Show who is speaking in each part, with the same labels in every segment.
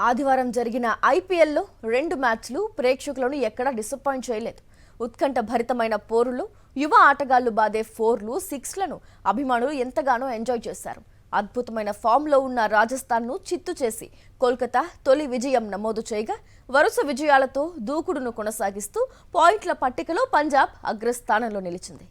Speaker 1: ఆదివారం జరిగిన ఐపీఎల్లో 2 మ్యాచ్లు ప్రేక్షకులను ఎక్కడా డిసప్పాయింట్ చేయలేదు. ఉత్కంఠ భరితమైన పోరులు, యువ ఆటగాళ్లు బాదే 4లు, 6లను అభిమానులు ఎంతగానో ఎంజాయ్ చేశారు. అద్భుతమైన ఫామ్లో ఉన్న రాజస్థాన్ను చిత్తు చేసి కోల్కతా తొలి విజయం నమోదు చేయగా, వరుస విజయాలతో దూకుడును కొనసాగిస్తూ పాయింట్ల పట్టికలో పంజాబ్ అగ్రస్థానంలో నిలిచింది.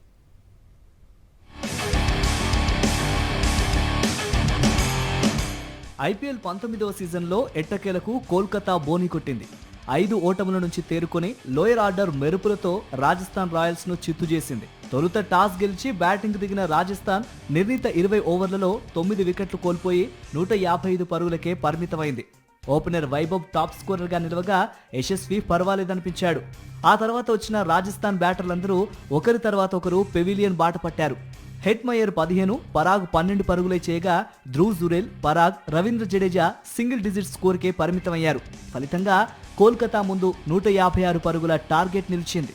Speaker 2: ఐపీఎల్ 19వ సీజన్లో ఎట్టకేలకు కోల్కతా బోని కొట్టింది. 5 ఓటముల నుంచి తేరుకొని లోయర్ ఆర్డర్ మెరుపులతో రాజస్థాన్ రాయల్స్ ను చిత్తు చేసింది. తొలుత టాస్ గెలిచి బ్యాటింగ్ దిగిన రాజస్థాన్ నిర్ణీత 20 ఓవర్లలో 9 వికెట్లు కోల్పోయి 155 పరుగులకే పరిమితమైంది. ఓపెనర్ వైభవ్ టాప్ స్కోరర్ గా నిలవగా యశస్వి పర్వాలేదనిపించాడు. ఆ తర్వాత వచ్చిన రాజస్థాన్ బ్యాటర్లందరూ ఒకరి తర్వాత ఒకరు పెవిలియన్ బాట పట్టారు. హెట్మయర్ 15, పరాగ్ 12 పరుగులే చేయగా ధ్రువ్ జురేల్, పరాగ్, రవీంద్ర జడేజా సింగిల్ డిజిట్ స్కోర్కే పరిమితమయ్యారు. ఫలితంగా కోల్కతా ముందు 156 పరుగుల టార్గెట్ నిలిచింది.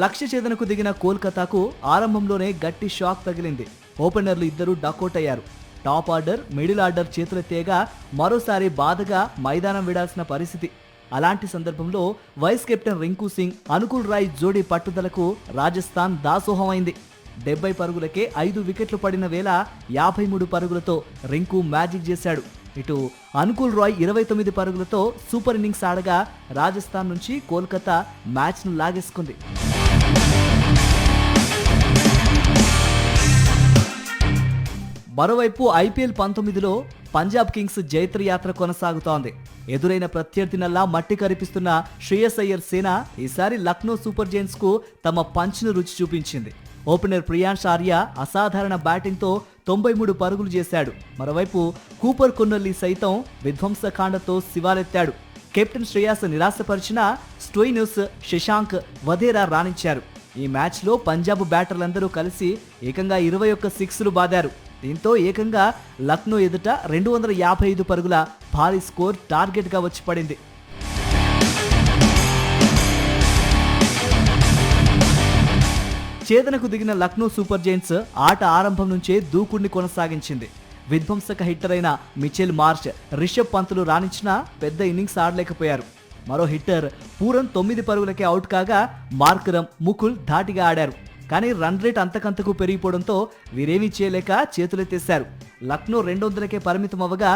Speaker 2: లక్ష్య ఛేదనకు దిగిన కోల్కతాకు ఆరంభంలోనే గట్టి షాక్ తగిలింది. ఓపెనర్లు ఇద్దరు డకౌట్ అయ్యారు. టాప్ ఆర్డర్, మిడిల్ ఆర్డర్ చేతులెత్తేగా మరోసారి బాధగా మైదానం విడాల్సిన పరిస్థితి. అలాంటి సందర్భంలో వైస్ కెప్టెన్ రింకు సింగ్, అనుకుల్ రాయ్ జోడీ పట్టుదలకు రాజస్థాన్ దాసోహమైంది. 70 పరుగులకే 5 వికెట్లు పడిన వేళ 53 పరుగులతో రింకు మ్యాజిక్ చేశాడు. ఇటు అనుకుల్ రాయ్ 29 పరుగులతో సూపర్ ఇన్నింగ్స్ ఆడగా రాజస్థాన్ నుంచి కోల్కతా మ్యాచ్ను లాగేసుకుంది. మరోవైపు ఐపీఎల్ 19లో పంజాబ్ కింగ్స్ జైత్రయాత్ర కొనసాగుతోంది. ఎదురైన ప్రత్యర్థినల్లా మట్టి కరిపిస్తున్న శ్రేయస్ అయ్యర్ సేన ఈసారి లక్నో సూపర్ జైంట్స్ కు తమ పంచ్ను రుచి చూపించింది. ఓపెనర్ ప్రియాంష్ ఆర్య అసాధారణ బ్యాటింగ్తో 93 పరుగులు చేశాడు. మరోవైపు కూపర్ కొన్నల్లి సైతం విధ్వంసకాండతో శివాలెత్తాడు. కెప్టెన్ శ్రేయాస్ నిరాశపరిచిన స్టోయినస్, శశాంక్, వధేరా రాణించారు. ఈ మ్యాచ్లో పంజాబ్ బ్యాటర్లందరూ కలిసి ఏకంగా 21 సిక్స్లు బాదారు. దీంతో ఏకంగా లక్నో ఎదుట 255 పరుగుల భారీ స్కోర్ టార్గెట్గా వచ్చి పడింది. ఛేదనకు దిగిన లక్నో సూపర్ జైంట్స్ ఆట ఆరంభం నుంచే దూకుడిని కొనసాగించింది. విధ్వంసక హిట్టర్ అయిన మిచెల్ మార్ష్, రిషబ్ పంతులు రాణించినా పెద్ద ఇన్నింగ్స్ ఆడలేకపోయారు. మరో హిట్టర్ పూరన్ 9 పరుగులకే అవుట్ కాగా మార్కరమ్, ముకుల్ ధాటిగా ఆడారు. కానీ రన్ రేట్ అంతకంతకు పెరిగిపోవడంతో వీరేమీ చేయలేక చేతులెత్తేశారు. లక్నో 200కే పరిమితం అవ్వగా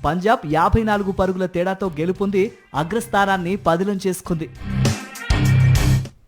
Speaker 2: పంజాబ్ 54 పరుగుల తేడాతో గెలుపొంది అగ్రస్థానాన్ని పదిలం చేసుకుంది.